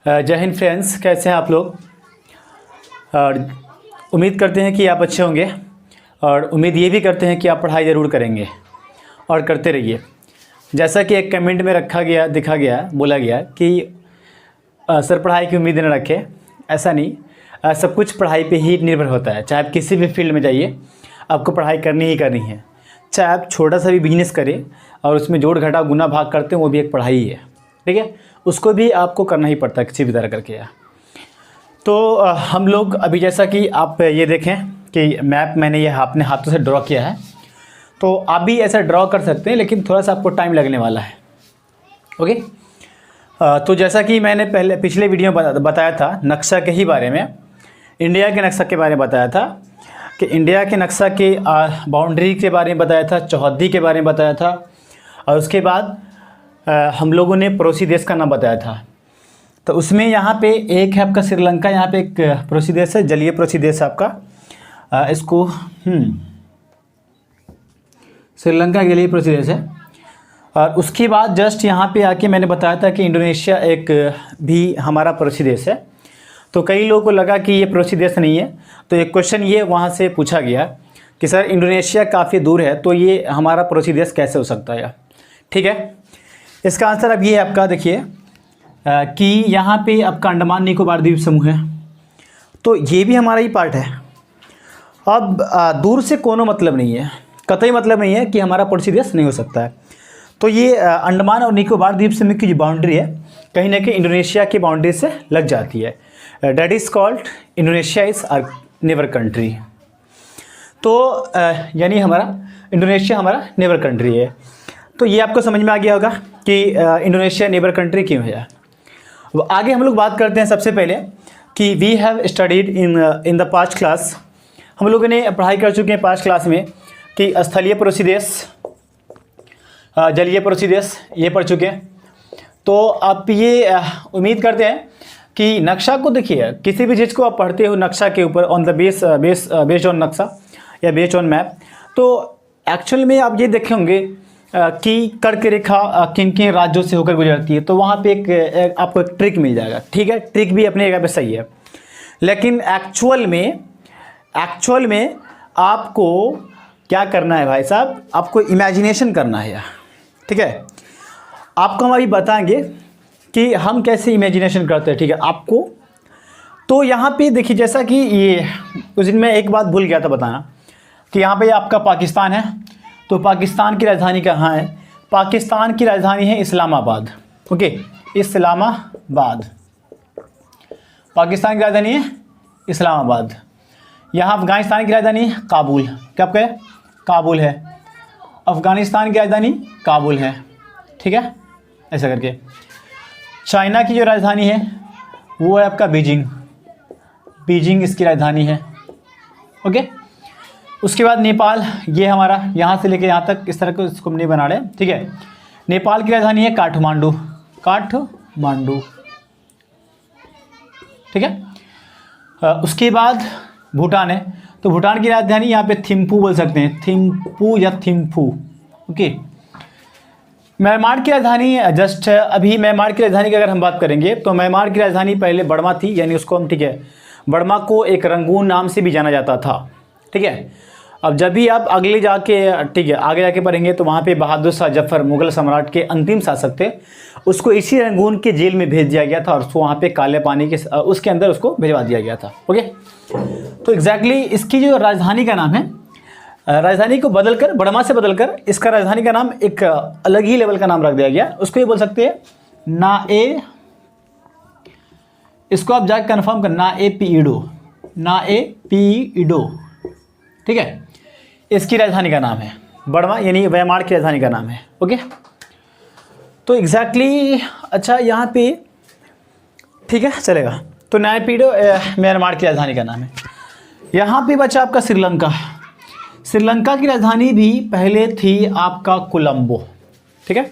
जय हिंद फ्रेंड्स, कैसे हैं आप लोग। और उम्मीद करते हैं कि आप अच्छे होंगे और उम्मीद ये भी करते हैं कि आप पढ़ाई ज़रूर करेंगे और करते रहिए। जैसा कि एक कमेंट में बोला गया कि सर पढ़ाई की उम्मीद न रखें। ऐसा नहीं, सब कुछ पढ़ाई पे ही निर्भर होता है। चाहे आप किसी भी फील्ड में जाइए, आपको पढ़ाई करनी ही करनी है। चाहे आप छोटा सा भी बिजनेस करें और उसमें जोड़ घटा गुना भाग करते हैं, वो भी एक पढ़ाई ही है। ठीक है, उसको भी आपको करना ही पड़ता है किसी भी तरह करके। तो हम लोग अभी, जैसा कि आप ये देखें कि मैप मैंने ये अपने हाथों से ड्रॉ किया है, तो आप भी ऐसा ड्रॉ कर सकते हैं, लेकिन थोड़ा सा आपको टाइम लगने वाला है। ओके, तो जैसा कि मैंने पिछले वीडियो में बताया था नक्शा के ही बारे में, इंडिया के नक्शा के बारे में बताया था कि इंडिया के नक्शा के बाउंड्री के बारे में बताया था, चौहद्दी के बारे में बताया था, और उसके बाद हम लोगों ने पड़ोसी देश का नाम बताया था। तो उसमें यहाँ पे एक है आपका श्रीलंका, यहाँ पे एक पड़ोसी देश है, जलीय पड़ोसी देश है आपका, इसको श्रीलंका के लिए पड़ोसी देश है। और उसके बाद जस्ट यहाँ पे आके मैंने बताया था कि इंडोनेशिया एक भी हमारा पड़ोसी देश है। तो कई लोगों को लगा कि ये पड़ोसी देश नहीं है, तो एक क्वेश्चन ये वहाँ से पूछा गया कि सर इंडोनेशिया काफ़ी दूर है, तो ये हमारा पड़ोसी देश कैसे हो सकता है। ठीक है, इसका आंसर अब ये है आपका, देखिए कि यहाँ पे आपका अंडमान निकोबार द्वीप समूह है, तो ये भी हमारा ही पार्ट है। अब दूर से कोनो मतलब नहीं है, कतई मतलब नहीं है कि हमारा पड़ोसी देश नहीं हो सकता है। तो ये अंडमान और निकोबार द्वीप समूह की जो बाउंड्री है, कहीं ना कहीं इंडोनेशिया की बाउंड्री से लग जाती है। That is called Indonesia is our neighbour country. तो यानी हमारा इंडोनेशिया हमारा नेबर कंट्री है। तो ये आपको समझ में आ गया होगा कि इंडोनेशिया नेबर कंट्री क्यों है। अब आगे हम लोग बात करते हैं सबसे पहले कि we have studied in the past class. हम लोगों ने पढ़ाई कर चुके हैं पास्ट क्लास में कि स्थलीय पड़ोसी देश, जलीय पड़ोसी देश, ये पढ़ चुके हैं। तो आप ये उम्मीद करते हैं कि नक्शा को देखिए, किसी भी चीज़ को आप पढ़ते हो नक्शा के ऊपर, ऑन द बेस्ड ऑन नक्शा या बेस्ड ऑन मैप, तो एक्चुअल में आप ये देखे होंगे कि कर्क रेखा किन किन राज्यों से होकर गुजरती है। तो वहाँ पे एक आपको एक ट्रिक मिल जाएगा। ठीक है, ट्रिक भी अपने जगह पे सही है, लेकिन एक्चुअल में आपको क्या करना है भाई साहब, आपको इमेजिनेशन करना है। ठीक है, आपको हम अभी बताएंगे कि हम कैसे इमेजिनेशन करते हैं। ठीक है आपको, तो यहाँ पे देखिए, जैसा कि ये उस दिन मैं एक बात भूल गया था बताना कि यहाँ पे आपका पाकिस्तान है। तो पाकिस्तान की राजधानी कहाँ है? पाकिस्तान की राजधानी है इस्लामाबाद। ओके, इस्लामाबाद पाकिस्तान की राजधानी है इस्लामाबाद। यहाँ अफ़गानिस्तान की राजधानी है काबुल। क्या आपका है? काबुल है। अफ़गानिस्तान की राजधानी काबुल है। ठीक है, ऐसा करके। चाइना की जो राजधानी है वो है आपका बीजिंग इसकी राजधानी है। ओके, उसके बाद नेपाल, ये हमारा यहाँ से लेके यहाँ तक इस तरह को इसको नहीं बना रहे। ठीक है, नेपाल की राजधानी है काठमांडू। ठीक है, उसके बाद भूटान है। तो भूटान की राजधानी यहाँ पे थिम्पू बोल सकते हैं, थिम्पू या थिम्फू। ओके, म्यांमार की राजधानी जस्ट अभी, म्यांमार की राजधानी की अगर हम बात करेंगे तो म्यांमार की राजधानी पहले बर्मा थी, यानी उसको हम, ठीक है, बर्मा को एक रंगून नाम से भी जाना जाता था। ठीक है, अब जब भी आप आगे जाके पढ़ेंगे तो वहाँ पे बहादुर शाह जफर, मुगल सम्राट के अंतिम शासक थे, उसको इसी रंगून के जेल में भेज दिया गया था और उसको वहाँ पे काले पानी के उसके अंदर उसको भिजवा दिया गया था। ओके, तो एग्जैक्टली इसकी जो राजधानी का नाम है, राजधानी को बदलकर, बर्मा से बदलकर इसका राजधानी का नाम एक अलग ही लेवल का नाम रख दिया गया। उसको ये बोल सकते हैं नाए, इसको आप जाकर कन्फर्म करना, नाए पीइडो। ठीक है, इसकी राजधानी का नाम है बर्मा, यानी म्यांमार की राजधानी का नाम है। ओके, तो एग्जैक्टली अच्छा यहाँ पे, ठीक है चलेगा। तो नायपीडो म्यांमार की राजधानी का नाम है। यहाँ पे बचा आपका श्रीलंका की राजधानी भी पहले थी आपका कोलंबो। ठीक है,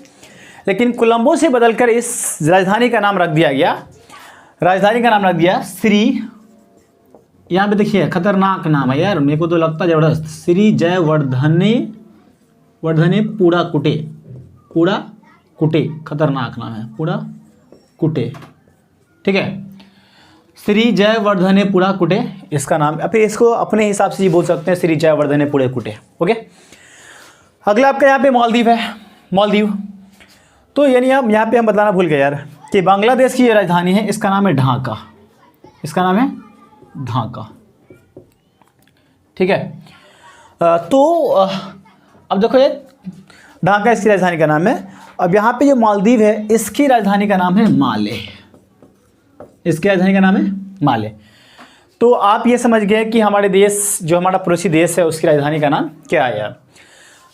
लेकिन कोलंबो से बदलकर इस राजधानी का नाम रख दिया गया श्री, यहाँ पे देखिए खतरनाक नाम है यार, मेरे को तो लगता है जबरदस्त, श्री जय वर्धने पूरा कुटे, खतरनाक नाम है, पूरा कुटे। ठीक है, श्री जयवर्धनेपुरा कुटे इसका नाम, फिर इसको अपने हिसाब से ये बोल सकते हैं श्री जयवर्धनेपुरे कुटे। ओके, अगला आपका यहाँ पे मालदीव है, मालदीव। तो यानी हम यहाँ पे हम बताना भूल गए यार कि बांग्लादेश की ये राजधानी है, इसका नाम है ढाका, इसका नाम है ढाका। ठीक है, तो अब देखो ये ढाका इसकी राजधानी का नाम है। अब यहाँ पे जो मालदीव है इसकी राजधानी का नाम है माले, इसकी राजधानी का नाम है माले। तो आप ये समझ गए कि हमारे देश, जो हमारा पड़ोसी देश है, उसकी राजधानी का नाम क्या है यार।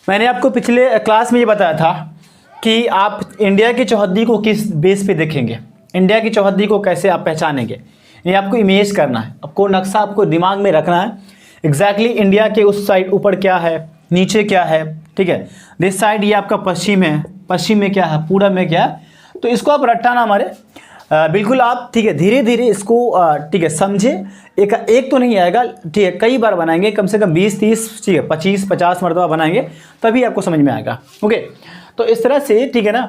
मैंने आपको पिछले क्लास में ये बताया था कि आप इंडिया की चौहद्दी को किस बेस पे देखेंगे, इंडिया की चौहद्दी को कैसे आप पहचानेंगे। ये आपको इमेज करना है, आपको नक्शा आपको दिमाग में रखना है एग्जैक्टली इंडिया के उस साइड ऊपर क्या है, नीचे क्या है। ठीक है, दिस साइड ये आपका पश्चिम है, पश्चिम में क्या है, पूरब में क्या है। तो इसको आप रट्टा ना मारे, बिल्कुल आप ठीक है धीरे धीरे इसको ठीक है समझे। एक तो नहीं आएगा, ठीक है, कई बार बनाएंगे, कम से कम 20-30 ठीक है 25-50 मरतबा बनाएंगे तभी आपको समझ में आएगा। ओके, तो इस तरह से ठीक है ना,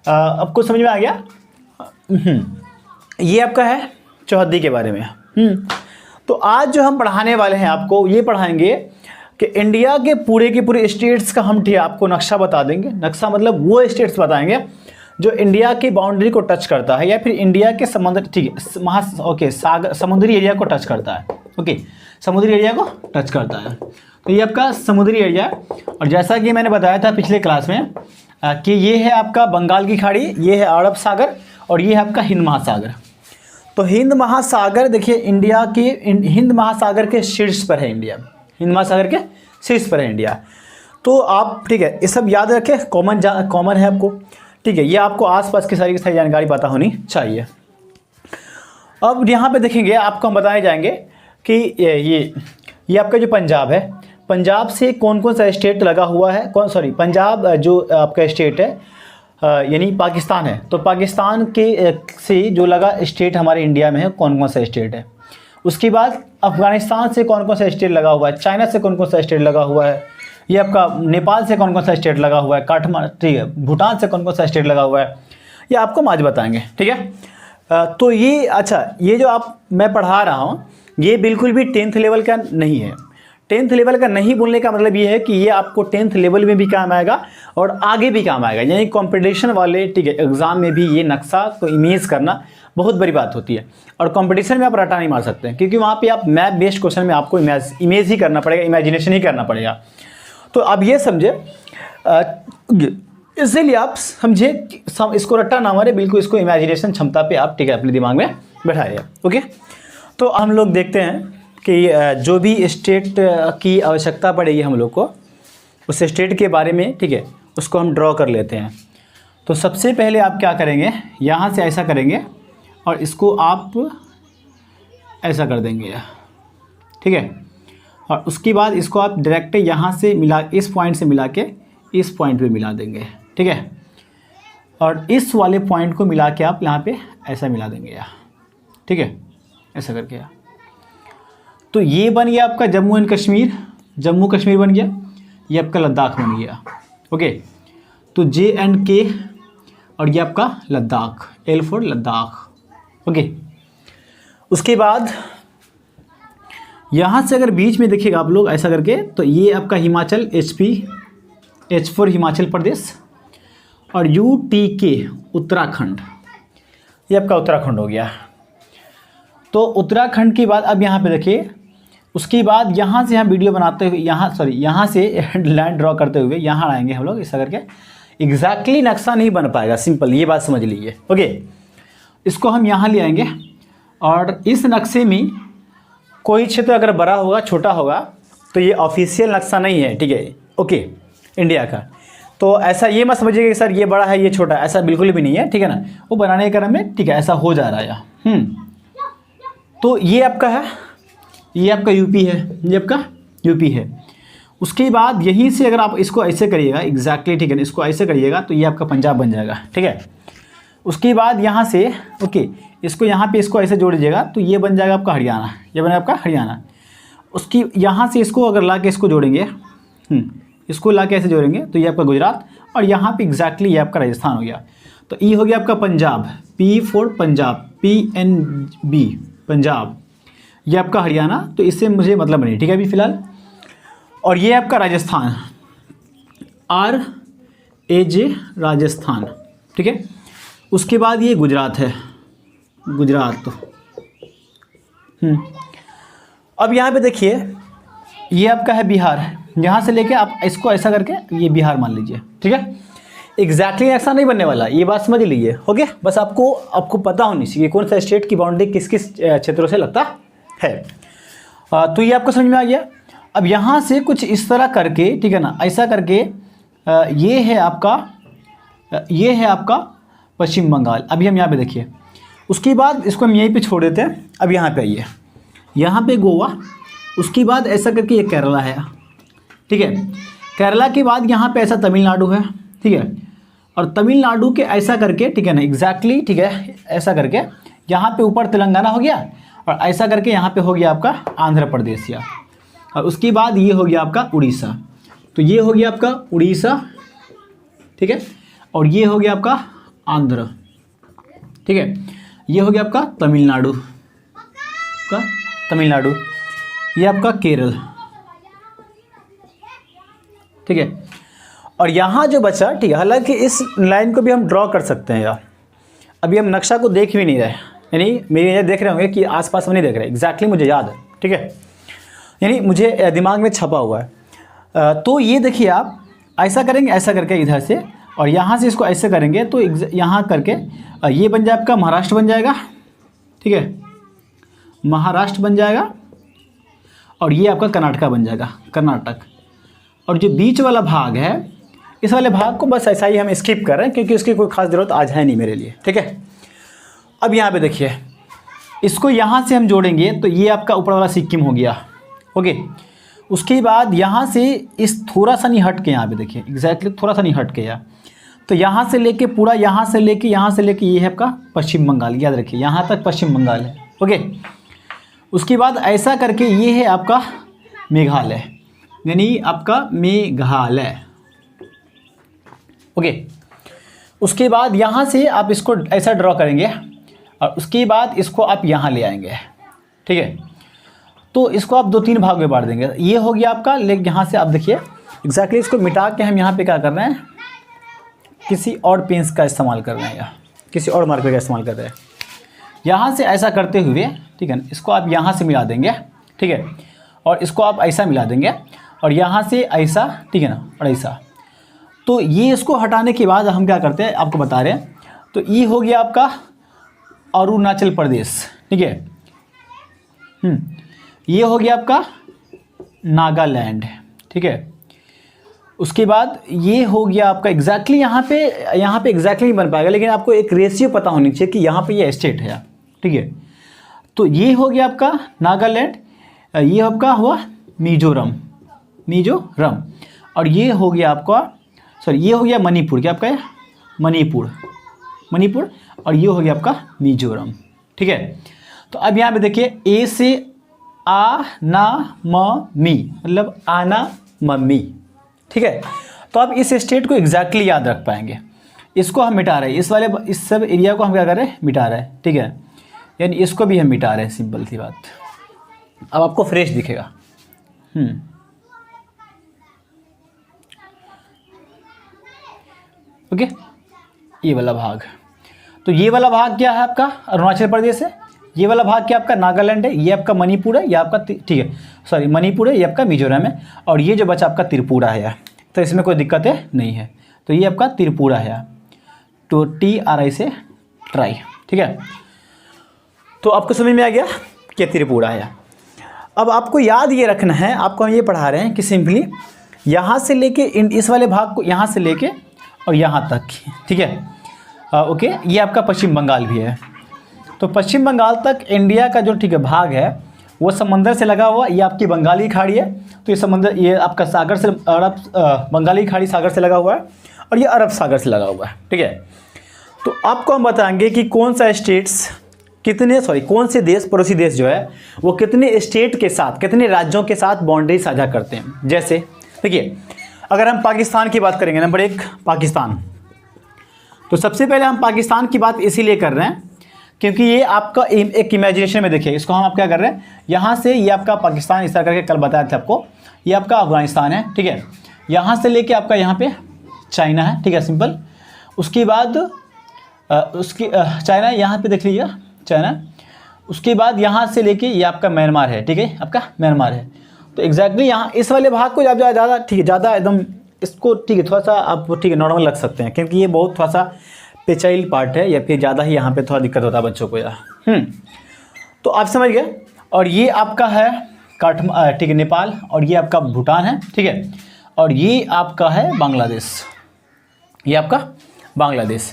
आपको समझ में आ गया। ये आपका है चौहद्दी के बारे में। तो आज जो हम पढ़ाने वाले हैं आपको ये पढ़ाएंगे कि इंडिया के पूरे स्टेट्स का हम ठीक है आपको नक्शा बता देंगे। नक्शा मतलब वो स्टेट्स बताएंगे जो इंडिया की बाउंड्री को टच करता है या फिर इंडिया के समुद्र ठीक है सागर समुद्री एरिया को टच करता है। ओके, समुद्री एरिया को टच करता है। तो ये आपका समुद्री एरिया है। और जैसा कि मैंने बताया था पिछले क्लास में कि ये है आपका बंगाल की खाड़ी, ये है अरब सागर और ये है आपका हिंद महासागर। तो हिंद महासागर देखिए इंडिया के हिंद महासागर के शीर्ष पर है इंडिया, हिंद महासागर के शीर्ष पर है इंडिया। तो आप ठीक है ये सब याद रखें, कॉमन है आपको। ठीक है, ये आपको आसपास की सारी जानकारी पता होनी चाहिए। अब यहाँ पे देखेंगे आपको हम बताए जाएंगे कि ये आपका जो पंजाब है, पंजाब से कौन कौन सा स्टेट लगा हुआ है, पंजाब जो आपका स्टेट है यानी पाकिस्तान है। तो पाकिस्तान के से जो लगा स्टेट हमारे इंडिया में है कौन कौन सा स्टेट है। उसके बाद अफगानिस्तान से कौन कौन सा स्टेट लगा हुआ है, चाइना से कौन कौन सा स्टेट लगा हुआ है, ये आपका नेपाल से कौन कौन सा स्टेट लगा हुआ है, काठमांडू ठीक है भूटान से कौन कौन सा स्टेट लगा हुआ है, ये आपको हम आज बताएंगे। ठीक है, तो ये अच्छा ये जो मैं पढ़ा रहा हूँ ये बिल्कुल भी 10th लेवल का नहीं है। 10th लेवल का नहीं बोलने का मतलब ये है कि ये आपको 10th लेवल में भी काम आएगा और आगे भी काम आएगा, यानी कंपटीशन वाले ठीक है एग्जाम में भी ये नक्शा को इमेज करना बहुत बड़ी बात होती है। और कंपटीशन में आप रटा नहीं मार सकते हैं क्योंकि वहाँ पे आप मैप बेस्ड क्वेश्चन में आपको इमेज ही करना पड़ेगा, इमेजिनेशन ही करना पड़ेगा। तो अब ये समझे, इसलिए आप समझे इसको रट्टा ना मारे, बिल्कुल इसको इमेजिनेशन क्षमता पे आप ठीक है अपने दिमाग में बैठाइए। ओके, तो हम लोग देखते हैं कि जो भी स्टेट की आवश्यकता पड़ेगी हम लोग को उस स्टेट के बारे में ठीक है उसको हम ड्रॉ कर लेते हैं। तो सबसे पहले आप क्या करेंगे, यहाँ से ऐसा करेंगे और इसको आप ऐसा कर देंगे ठीक है। और उसके बाद इसको आप डायरेक्ट यहाँ से मिला, इस पॉइंट से मिला के इस पॉइंट पे मिला देंगे। ठीक है, और इस वाले पॉइंट को मिला के आप यहाँ पे ऐसा मिला देंगे ठीक है, ऐसा करके। तो ये बन गया आपका जम्मू एंड कश्मीर, जम्मू कश्मीर बन गया, ये आपका लद्दाख बन गया। ओके, तो J&K और ये आपका Ladakh, L for Ladakh. Okay, उसके बाद यहाँ से अगर बीच में देखिएगा आप लोग ऐसा करके, तो ये आपका Himachal HP, H for Himachal Pradesh और UTK उत्तराखंड, ये आपका उत्तराखंड हो गया। तो उत्तराखंड के बाद अब यहाँ पे देखिए, उसके बाद यहाँ से हम वीडियो बनाते हुए यहाँ से लाइन ड्रॉ करते हुए यहाँ आएंगे हम लोग ऐसा करके। एग्जैक्टली नक्शा नहीं बन पाएगा, सिंपल ये बात समझ लीजिए। ओके, इसको हम यहाँ ले आएंगे और इस नक्शे में कोई क्षेत्र अगर बड़ा होगा छोटा होगा तो ये ऑफिशियल नक्शा नहीं है। ठीक है, ओके, इंडिया का। तो ऐसा ये मत समझिएगा कि सर ये बड़ा है ये छोटा, ऐसा बिल्कुल भी नहीं है। ठीक है ना, वो बनाने के क्रम में ठीक है ऐसा हो जा रहा है। तो ये आपका है, ये आपका यूपी है, ये आपका यूपी है। उसके बाद यहीं से अगर आप इसको ऐसे करिएगा एग्जैक्टली ठीक है, इसको ऐसे करिएगा तो ये आपका पंजाब बन जाएगा। ठीक है, उसके बाद यहाँ से ओके इसको यहाँ पे इसको ऐसे जोड़ दीजिएगा तो ये बन जाएगा आपका हरियाणा, ये बनेगा आपका हरियाणा। उसकी यहाँ से इसको अगर ला के इसको जोड़ेंगे, इसको ला के ऐसे जोड़ेंगे तो ये आपका गुजरात और यहाँ पे एग्जैक्टली ये आपका राजस्थान हो गया। तो ई हो गया आपका Punjab, P for Punjab, PNB Punjab. ये आपका हरियाणा, तो इससे मुझे मतलब नहीं, ठीक है अभी फ़िलहाल। और ये आपका राजस्थान, RAJ राजस्थान, ठीक है। उसके बाद ये गुजरात है, गुजरात। अब यहाँ पे देखिए ये आपका है बिहार, यहाँ से लेके आप इसको ऐसा करके ये बिहार मान लीजिए, ठीक है। एग्जैक्टली ऐसा नहीं बनने वाला, ये बात समझ लीजिए, हो गया। बस आपको पता होनी चाहिए कौन सा स्टेट की बाउंड्री किस किस क्षेत्रों से लगता है। तो ये आपको समझ में आ गया। अब यहाँ से कुछ इस तरह करके, ठीक है ना, ऐसा करके ये है आपका पश्चिम बंगाल। अभी हम यहाँ पे देखिए, उसके बाद इसको हम यहीं पे छोड़ देते हैं। अब यहाँ पे आइए, यहाँ पे गोवा, उसके बाद ऐसा करके ये केरला है, ठीक है। केरला के बाद यहाँ पे ऐसा तमिलनाडु है, ठीक है। और तमिलनाडु के ऐसा करके, ठीक है ना, एग्जैक्टली, ठीक है, ऐसा करके यहाँ पे ऊपर तेलंगाना हो गया, और ऐसा करके यहाँ पे हो गया आपका आंध्र प्रदेश, या और उसके बाद ये हो गया आपका उड़ीसा। तो ये हो गया आपका उड़ीसा, ठीक है। और ये हो गया आपका आंध्र, ठीक है। ये हो गया आपका तमिलनाडु तमिलनाडु, ये आपका केरल, ठीक है। और यहाँ जो बचा, ठीक है, हालांकि इस लाइन को भी हम ड्रॉ कर सकते हैं यार। अभी हम नक्शा को देख भी नहीं रहे, यानी मेरे ये देख रहे होंगे कि आसपास हम नहीं देख रहे, एग्जैक्टली मुझे याद है, ठीक है, यानी मुझे दिमाग में छपा हुआ है। तो ये देखिए आप ऐसा करेंगे, ऐसा करके इधर से, और यहाँ से इसको ऐसे करेंगे तो यहाँ करके ये बन जाए आपका महाराष्ट्र बन जाएगा, ठीक है, महाराष्ट्र बन जाएगा। और ये आपका कर्नाटक बन जाएगा, कर्नाटक। और जो बीच वाला भाग है, इस वाले भाग को बस ऐसा ही हम स्किप कर रहे हैं क्योंकि उसकी कोई खास ज़रूरत आज है नहीं मेरे लिए, ठीक है। अब यहाँ पे देखिए, इसको यहाँ से हम जोड़ेंगे तो ये आपका ऊपर वाला सिक्किम हो गया, ओके। उसके बाद यहाँ से इस थोड़ा सा नहीं हट के, यहाँ पे देखिए एग्जैक्टली थोड़ा सा नहीं हट के यार, तो यहाँ से लेके पूरा, यहाँ से लेके ये है आपका पश्चिम बंगाल, याद रखिए यहाँ तक पश्चिम बंगाल है, ओके। उसके बाद ऐसा करके ये है आपका मेघालय, यानी आपका मेघालय, ओके। उसके बाद यहाँ से आप इसको ऐसा ड्रॉ करेंगे, और उसके बाद इसको आप यहाँ ले आएंगे, ठीक है। तो इसको आप 2-3 भाग में बांट देंगे। ये हो गया आपका, लेकिन यहाँ से आप देखिए एग्जैक्टली इसको मिटा के हम यहाँ पे क्या कर रहे हैं, किसी और पेंस का इस्तेमाल कर रहे हैं या किसी और मार्कर का इस्तेमाल कर रहे हैं। यहाँ से ऐसा करते हुए, ठीक है, इसको आप यहाँ से मिला देंगे, ठीक है, और इसको आप ऐसा मिला देंगे, और यहाँ से ऐसा, ठीक है ना, और ऐसा। तो ये इसको हटाने के बाद हम क्या करते हैं आपको बता रहे हैं। तो ये हो गया आपका अरुणाचल प्रदेश, ठीक है। ये हो गया आपका नागालैंड, ठीक है। उसके बाद ये हो गया आपका एग्जैक्टली यहाँ पे एग्जैक्टली नहीं बन पाएगा, लेकिन आपको एक रेशियो पता होनी चाहिए कि यहाँ पे ये स्टेट है, ठीक है। तो ये हो गया आपका नागालैंड, ये आपका हुआ मिजोरम, और ये हो गया आपका, सॉरी, ये हो गया मणिपुर, क्या आपका है मणिपुर, और ये हो गया आपका मिजोरम, ठीक है। तो अब यहाँ पे देखिए, ए से आ ना म मी, मतलब आना मम्मी, ठीक है। तो आप इस स्टेट को एग्जैक्टली याद रख पाएंगे। इसको हम मिटा रहे हैं, इस सब एरिया को हम क्या कर रहे हैं, मिटा रहे हैं, ठीक है, यानी इसको भी हम मिटा रहे हैं, सिंपल सी बात। अब आपको फ्रेश दिखेगा। ओके, ये वाला भाग, तो ये वाला भाग क्या है आपका अरुणाचल प्रदेश है, ये वाला भाग क्या आपका नागालैंड है, ये आपका मणिपुर है, ये आपका, ठीक है, सॉरी मणिपुर है, ये आपका मिजोरम है, और ये जो बचा आपका त्रिपुरा है। तो इसमें कोई दिक्कत है नहीं है। तो ये आपका त्रिपुरा है, तो TRI से ट्राई, ठीक है। तो आपको समझ में आ गया कि त्रिपुरा है। अब आपको याद ये रखना है, आपको हम ये पढ़ा रहे हैं कि सिंपली यहाँ से लेके इस वाले भाग को यहाँ से लेके और यहाँ तक, ठीक है, ओके। ये आपका पश्चिम बंगाल भी है। तो पश्चिम बंगाल तक इंडिया का जो, ठीक है, भाग है वो समंदर से लगा हुआ, ये आपकी बंगाली खाड़ी है। तो ये समंदर, ये आपका सागर से, बंगाली खाड़ी सागर से लगा हुआ है, और ये अरब सागर से लगा हुआ है, ठीक है। तो आपको हम बताएंगे कि कौन सा स्टेट्स कौन से देश, पड़ोसी देश जो है वो कितने स्टेट के साथ, कितने राज्यों के साथ बाउंड्री साझा करते हैं। जैसे देखिए, अगर हम पाकिस्तान की बात करेंगे, नंबर 1 पाकिस्तान, तो सबसे पहले हम पाकिस्तान की बात इसीलिए कर रहे हैं क्योंकि ये आपका एक इमेजिनेशन में देखिए, इसको हम आप क्या कर रहे हैं, यहाँ से ये आपका पाकिस्तान, इस तरह करके कल बताया था आपको, ये आपका अफगानिस्तान है, ठीक है। यहाँ से लेके आपका यहाँ पे चाइना है, ठीक है, सिंपल। उसके बाद चाइना यहाँ पे देख लीजिए, चाइना। उसके बाद यहाँ से लेके ये आपका म्यांमार है, ठीक है, आपका म्यांमार है। तो एग्जैक्टली यहाँ इस वाले भाग को ज़्यादा ठीक है, ज़्यादा एकदम इसको ठीक है, थोड़ा सा आप ठीक है नॉर्मल रख सकते हैं क्योंकि ये बहुत थोड़ा सा पेचाइल पार्ट है या फिर ज़्यादा ही यहाँ पे थोड़ा दिक्कत होता है बच्चों को यार। तो आप समझ गए। और ये आपका है ठीक है नेपाल, और ये आपका भूटान है, ठीक है, और ये आपका है बांग्लादेश, ये आपका बांग्लादेश।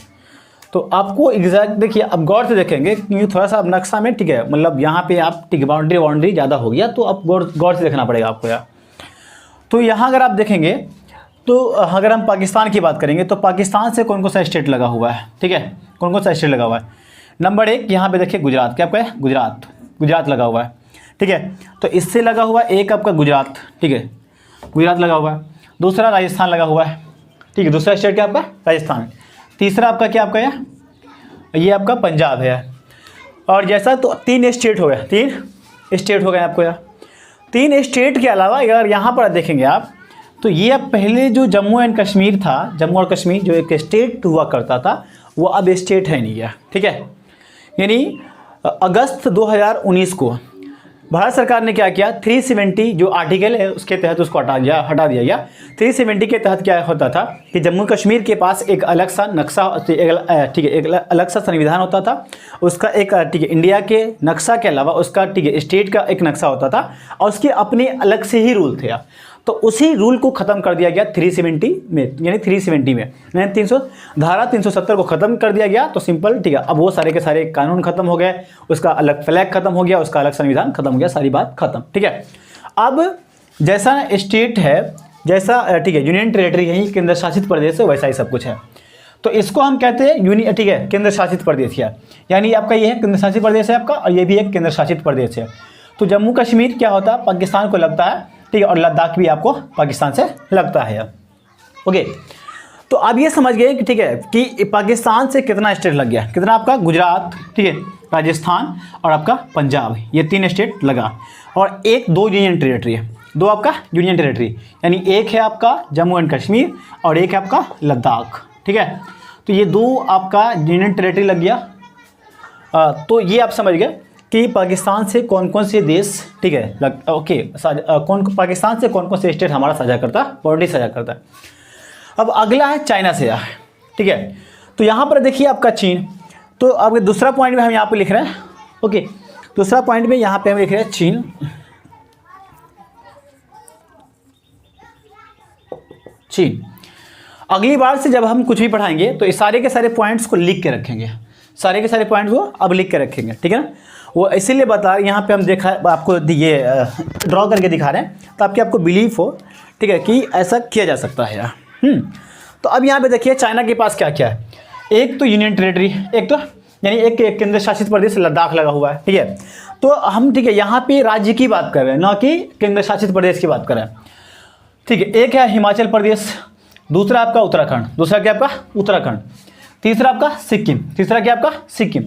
तो आपको एग्जैक्ट देखिए, अब गौर से देखेंगे क्योंकि थोड़ा सा अब नक्शा में ठीक है, मतलब यहाँ पे आप ठीक है बाउंड्री ज़्यादा हो गया, तो अब गौर से देखना पड़ेगा आपको यार। तो यहाँ अगर आप देखेंगे तो अगर हम पाकिस्तान की बात करेंगे तो पाकिस्तान से कौन कौन सा स्टेट लगा हुआ है, ठीक है, कौन कौन सा स्टेट लगा हुआ है। नंबर 1 यहाँ पे देखिए गुजरात, क्या आपका है, गुजरात लगा हुआ है, ठीक है। तो इससे लगा हुआ एक आपका गुजरात, ठीक है, गुजरात लगा हुआ है। दूसरा राजस्थान लगा हुआ है, ठीक है, दूसरा स्टेट क्या आपका राजस्थान। तीसरा आपका क्या आपका है, ये आपका पंजाब है। और जैसा तो 3 स्टेट हो गए, 3 स्टेट हो गए आपको यार। 3 स्टेट के अलावा अगर यहाँ पर देखेंगे आप तो ये अब पहले जो जम्मू एंड कश्मीर था, जम्मू और कश्मीर जो एक स्टेट हुआ करता था वो अब स्टेट है नहीं है, ठीक है। यानी अगस्त 2019 को भारत सरकार ने क्या किया, 370 जो आर्टिकल है उसके तहत उसको हटा दिया गया। 370 के तहत क्या होता था कि जम्मू कश्मीर के पास एक अलग सा नक्शा, ठीक है, एक अलग सा संविधान होता था, उसका एक ठीक है इंडिया के नक्शा के अलावा उसका ठीक है स्टेट का एक नक्शा होता था और उसके अपने अलग से ही रूल थे। तो उसी रूल को ख़त्म कर दिया गया 370 में, यानी 370 में यानी धारा 370 को ख़त्म कर दिया गया। तो सिंपल ठीक है, अब वो सारे के सारे कानून खत्म हो गए, उसका अलग फ्लैग खत्म हो गया, उसका अलग संविधान खत्म हो गया, सारी बात खत्म, ठीक है। अब जैसा स्टेट है, जैसा ठीक है यूनियन टेरेटरी यही केंद्र शासित प्रदेश है, वैसा ही सब कुछ है। तो इसको हम कहते हैं ठीक है केंद्र शासित प्रदेश है, यानी आपका ये है केंद्र शासित प्रदेश है आपका, और ये भी एक केंद्र शासित प्रदेश है। तो जम्मू कश्मीर क्या होता है, पाकिस्तान को लगता है, ठीक है, और लद्दाख भी आपको पाकिस्तान से लगता है। ओके, तो आप ये समझ गए कि ठीक है कि पाकिस्तान से कितना स्टेट लग गया, कितना आपका गुजरात, ठीक है, राजस्थान और आपका पंजाब, ये 3 स्टेट लगा। और 2 यूनियन टेरेटरी है, 2 आपका यूनियन टेरेटरी, यानी एक है आपका जम्मू एंड कश्मीर और एक है आपका लद्दाख, ठीक है। तो ये 2 आपका यूनियन टेरेटरी लग गया। तो ये आप समझ गए कि पाकिस्तान से कौन कौन से देश, ठीक है, ओके, पाकिस्तान से कौन कौन से स्टेट हमारा साझा करता है, बाउंड्री साझा करता है। अब अगला है चाइना से यार, ठीक है। तो यहाँ पर देखिए आपका चीन, तो अब दूसरा पॉइंट में हम यहाँ पे लिख रहे हैं, ओके, दूसरा पॉइंट में यहाँ पे हम लिख रहे हैं चीन। अगली बार से जब हम कुछ भी पढ़ाएंगे तो इस सारे के सारे पॉइंट्स को लिख के रखेंगे, सारे के सारे पॉइंट्स को अब लिख के रखेंगे, ठीक है ना। वो इसीलिए बता यहाँ पे हम देखा आपको ये ड्रॉ करके दिखा रहे हैं ताकि आपको बिलीफ हो, ठीक है, कि ऐसा किया जा सकता है यार। तो अब यहाँ पे देखिए चाइना के पास क्या क्या है, एक तो यूनियन टेरेटरी, एक तो यानी एक केंद्र शासित प्रदेश लद्दाख लगा हुआ है, ठीक है। तो हम ठीक है यहाँ पे राज्य की बात कर रहे हैं, ना कि केंद्र शासित प्रदेश की बात कर रहे हैं, ठीक है। एक है हिमाचल प्रदेश, दूसरा आपका उत्तराखंड, दूसरा क्या आपका उत्तराखंड, तीसरा आपका सिक्किम, तीसरा क्या आपका सिक्किम,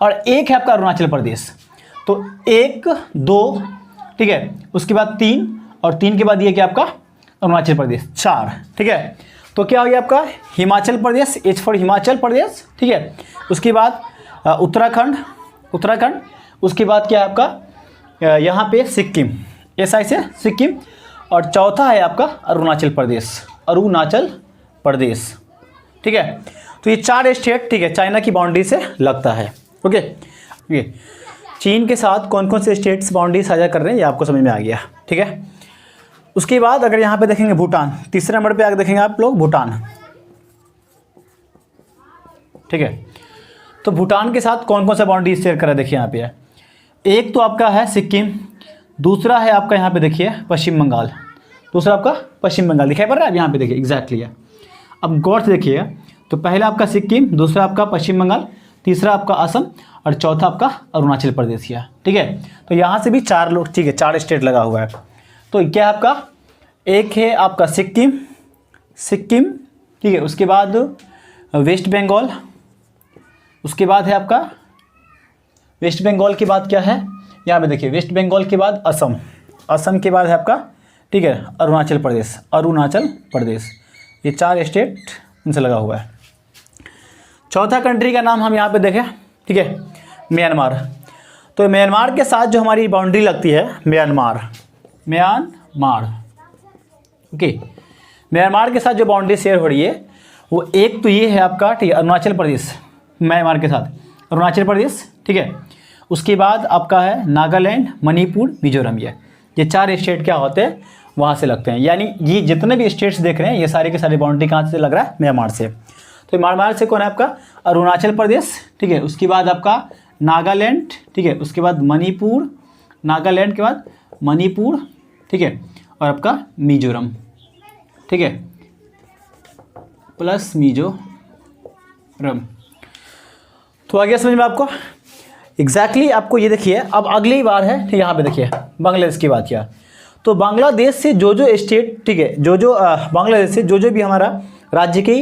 और एक है आपका अरुणाचल प्रदेश। तो 1 2, ठीक है, उसके बाद 3, और 3 के बाद ये क्या आपका अरुणाचल प्रदेश, 4, ठीक है। तो क्या हो गया आपका हिमाचल प्रदेश, H फॉर हिमाचल प्रदेश, ठीक है। उसके बाद उत्तराखंड, उसके बाद क्या है आपका यहाँ पे सिक्किम, ऐसा से सिक्किम, और चौथा है आपका अरुणाचल प्रदेश, ठीक है। तो ये 4 स्टेट, ठीक है, चाइना की बाउंड्री से लगता है। ओके, ये चीन के साथ कौन कौन से स्टेट्स बाउंड्री साझा कर रहे हैं ये आपको समझ में आ गया, ठीक है। उसके बाद अगर यहाँ पे देखेंगे भूटान, तीसरे नंबर पे आगे देखेंगे आप लोग भूटान, ठीक है। तो भूटान के साथ कौन कौन सा बाउंड्री शेयर कर रहा है देखिए यहाँ पे है, एक तो आपका है सिक्किम, दूसरा है आपका यहाँ पे देखिए पश्चिम बंगाल, दूसरा आपका पश्चिम बंगाल दिखाई पड़ रहा है यहाँ पे देखिए एग्जैक्टली है। अब गौर से देखिएगा, तो पहला आपका सिक्किम, दूसरा आपका पश्चिम बंगाल, तीसरा आपका असम, और चौथा आपका अरुणाचल प्रदेश है, ठीक है। तो यहाँ से भी 4 लोग, ठीक है, 4 स्टेट लगा हुआ है। तो क्या आपका एक है आपका सिक्किम, ठीक है, उसके बाद वेस्ट बंगाल, उसके बाद है आपका वेस्ट बंगाल के बाद क्या है, यहाँ पे देखिए वेस्ट बंगाल के बाद असम, असम के बाद है आपका ठीक है अरुणाचल प्रदेश, अरुणाचल प्रदेश। ये 4 स्टेट इनसे लगा हुआ है। चौथा कंट्री का नाम हम यहाँ पे देखें, ठीक है, म्यांमार। तो म्यांमार के साथ जो हमारी बाउंड्री लगती है, म्यांमार, म्यांमार, ओके, म्यांमार के साथ जो बाउंड्री शेयर हो रही है वो एक तो ये है आपका, ठीक है, अरुणाचल प्रदेश, म्यांमार के साथ अरुणाचल प्रदेश, ठीक है। उसके बाद आपका है नागालैंड, मणिपुर, मिजोरम। ये 4 स्टेट क्या होते हैं, वहाँ से लगते हैं। यानी ये जितने भी स्टेट्स देख रहे हैं ये सारे के सारे बाउंड्री कहाँ से लग रहा है, म्यांमार से। तो म्यांमार से कौन है आपका, अरुणाचल प्रदेश, ठीक है, उसके बाद आपका नागालैंड, ठीक है, उसके बाद मणिपुर, नागालैंड के बाद मणिपुर, ठीक है, और आपका मिजोरम, ठीक है, प्लस मिजोरम। तो आ गया समझ में आपको एग्जैक्टली आपको ये देखिए। अब अगली बार है, ठीक है, यहाँ पे देखिए बांग्लादेश की बात किया। तो बांग्लादेश से जो स्टेट, ठीक है, जो बांग्लादेश से जो भी हमारा राज्य की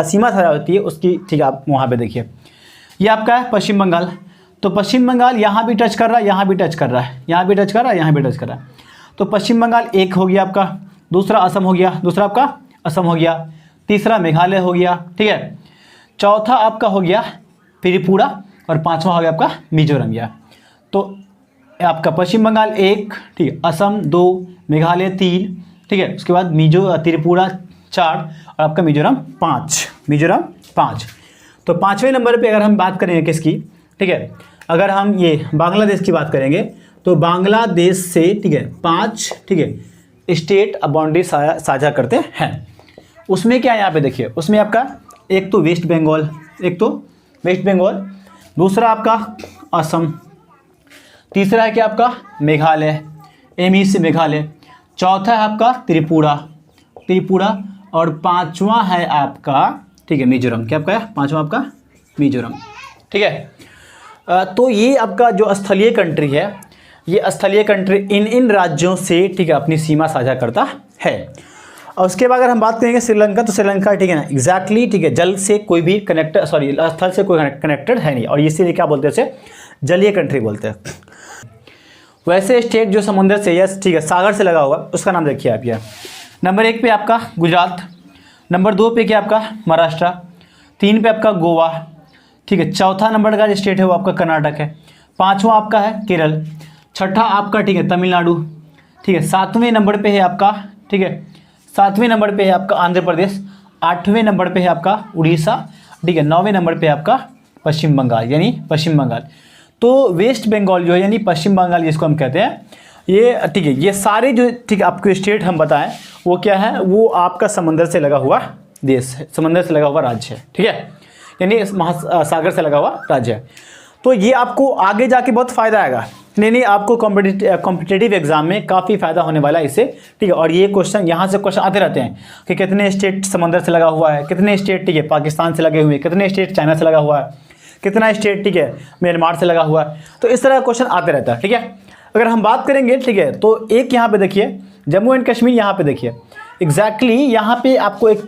सीमा साझा होती है उसकी, ठीक है, आप वहाँ पे देखिए। ये आपका है पश्चिम बंगाल। तो पश्चिम बंगाल यहाँ भी टच कर रहा है, यहाँ भी टच कर रहा है, यहाँ भी टच कर रहा है, यहाँ भी टच कर रहा है। तो पश्चिम बंगाल एक हो गया आपका, दूसरा असम हो गया, दूसरा आपका असम हो गया, तीसरा मेघालय हो गया, ठीक है, चौथा आपका हो गया त्रिपुरा, और 5वां हो गया आपका मिजोरम। या तो आपका पश्चिम बंगाल 1, ठीक है, असम 2, मेघालय 3, ठीक है, उसके बाद त्रिपुरा 4 और आपका मिजोरम 5, मिजोरम 5। तो 5वें नंबर पे अगर हम बात करेंगे किसकी, ठीक है, अगर हम ये बांग्लादेश की बात करेंगे तो बांग्लादेश से, ठीक है, 5, ठीक है, स्टेट बाउंड्री साझा करते हैं। उसमें क्या है यहाँ पे देखिए, उसमें आपका एक तो वेस्ट बंगाल, एक तो वेस्ट बंगाल, दूसरा आपका असम, तीसरा है क्या आपका मेघालय, एमई से मेघालय, चौथा है आपका त्रिपुरा, त्रिपुरा, और 5वां है आपका, ठीक है, मिजोरम। क्या आपका है 5वां आपका मिजोरम, ठीक है। तो ये आपका जो स्थलीय कंट्री है, ये स्थलीय कंट्री इन राज्यों से, ठीक है, अपनी सीमा साझा करता है। और उसके बाद अगर हम बात करेंगे श्रीलंका, तो श्रीलंका, ठीक है ना, एग्जैक्टली, ठीक है, जल से कोई भी कनेक्टेड, सॉरी स्थल से कोई कनेक्टेड है नहीं, और इसीलिए क्या बोलते हैं उसे, जलीय कंट्री बोलते हैं। वैसे स्टेट जो समुद्र से, यस, ठीक है, सागर से लगा हुआ, उसका नाम देखिए आप। ये नंबर 1 पे आपका गुजरात, नंबर 2 पे क्या आपका महाराष्ट्र, 3 पे आपका गोवा, ठीक है, चौथा नंबर का जो स्टेट है वो आपका कर्नाटक है, 5वां आपका है केरल, छठा आपका, ठीक है, तमिलनाडु, ठीक है, 7वें नंबर पे है आपका, ठीक है, 7वें नंबर पे है आपका आंध्र प्रदेश, 8वें नंबर पे है आपका उड़ीसा, ठीक है, 9वें नंबर पे है आपका पश्चिम बंगाल, यानी पश्चिम बंगाल। तो वेस्ट बंगाल जो है यानी पश्चिम बंगाल जिसको हम कहते हैं, ये, ठीक है, ये सारे जो, ठीक है, आपको स्टेट हम बताएं वो क्या है, वो आपका समंदर से लगा हुआ देश है, समंदर से लगा हुआ राज्य है, ठीक है, यानी महासागर से लगा हुआ राज्य है। तो ये आपको आगे जाके बहुत फ़ायदा आएगा, नहीं आपको कॉम्पिटिटिव एग्जाम में काफ़ी फ़ायदा होने वाला है इससे, ठीक है। और ये क्वेश्चन यहाँ से क्वेश्चन आते रहते हैं कि कितने स्टेट समंदर से लगा हुआ है, कितने स्टेट, ठीक है, पाकिस्तान से लगे हुए हैं, कितने स्टेट चाइना से लगा हुआ है, कितना स्टेट, ठीक है, म्यांमार से लगा हुआ है। तो इस तरह का क्वेश्चन आते रहता है, ठीक है। अगर हम बात करेंगे, ठीक है, तो एक यहाँ पे देखिए जम्मू एंड कश्मीर, यहाँ पे देखिए एग्जैक्टली यहाँ पे आपको एक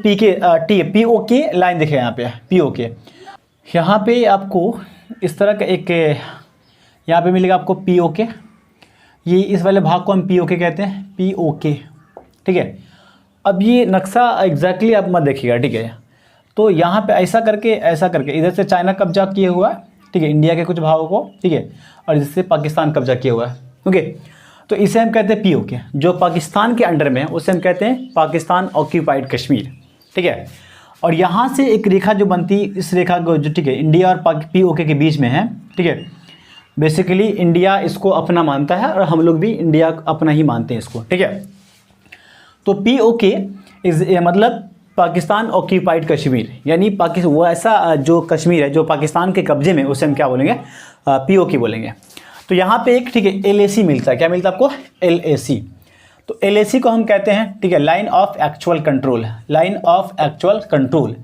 POK लाइन दिखे, यहाँ पे POK, यहाँ पे आपको इस तरह का एक यहाँ पे मिलेगा आपको POK, ये इस वाले भाग को हम POK कहते हैं, POK, ठीक है। अब ये नक्शा एग्जैक्टली आप मत देखिएगा, ठीक है। तो यहाँ पे ऐसा करके इधर से चाइना कब्जा किए हुआ है, ठीक है, इंडिया के कुछ भागों को, ठीक है, और इधर से पाकिस्तान कब्जा किया हुआ है, ओके। तो इसे हम कहते हैं POK, जो पाकिस्तान के अंडर में है उसे हम कहते हैं पाकिस्तान ऑक्यूपाइड कश्मीर, ठीक है। और यहाँ से एक रेखा जो बनती, इस रेखा को जो, ठीक है, इंडिया और POK के बीच में है, ठीक है। बेसिकली इंडिया इसको अपना मानता है और हम लोग भी इंडिया अपना ही मानते हैं इसको, ठीक है। तो POK मतलब पाकिस्तान ऑक्यूपाइड कश्मीर, यानी पाकिस्तान वो ऐसा जो कश्मीर है जो पाकिस्तान के कब्जे में, उसे हम क्या बोलेंगे, POK बोलेंगे। तो यहाँ पे एक, ठीक है, LAC मिलता है, क्या मिलता है आपको, LAC। तो LAC को हम कहते हैं, ठीक है, line of actual control, line of actual control.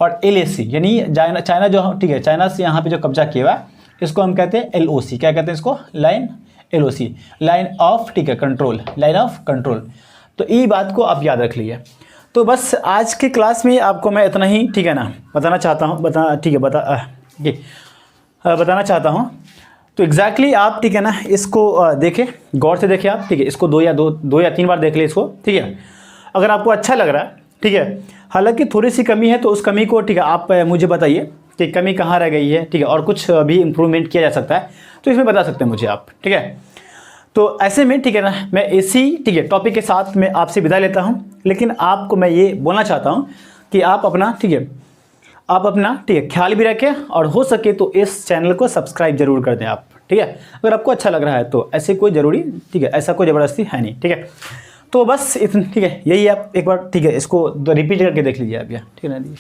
और LAC यानी चाइना जो, ठीक है, चाइना से यहाँ पे जो कब्जा किया हुआ है इसको हम कहते हैं LOC, क्या कहते हैं इसको, लाइन LOC, लाइन ऑफ, ठीक है, कंट्रोल, लाइन ऑफ कंट्रोल। तो ये बात को आप याद रख लीजिए। तो बस आज की क्लास में आपको मैं इतना ही, ठीक है ना, बताना चाहता हूँ, बताना चाहता हूँ। तो एग्जैक्टली आप, ठीक है ना, इसको देखें, गौर से देखें आप, ठीक है। इसको दो या तीन बार देख लें इसको, ठीक है। अगर आपको अच्छा लग रहा है, ठीक है, हालांकि थोड़ी सी कमी है तो उस कमी को, ठीक है, आप मुझे बताइए कि कमी कहाँ रह गई है, ठीक है, और कुछ भी इम्प्रूवमेंट किया जा सकता है तो इसमें बता सकते हैं मुझे आप, ठीक है। तो ऐसे में, ठीक है ना, मैं इसी, ठीक है, टॉपिक के साथ मैं आपसे विदा लेता हूँ। लेकिन आपको मैं ये बोलना चाहता हूँ कि आप अपना, ठीक है, आप अपना, ठीक है, ख्याल भी रखें और हो सके तो इस चैनल को सब्सक्राइब जरूर कर दें आप, ठीक है। अगर आपको अच्छा लग रहा है तो ऐसे कोई ज़रूरी, ठीक है, ऐसा कोई ज़बरदस्ती है नहीं, ठीक है। तो बस इतना, ठीक है, यही आप एक बार, ठीक है, इसको रिपीट करके देख लीजिए आप, ठीक है ना।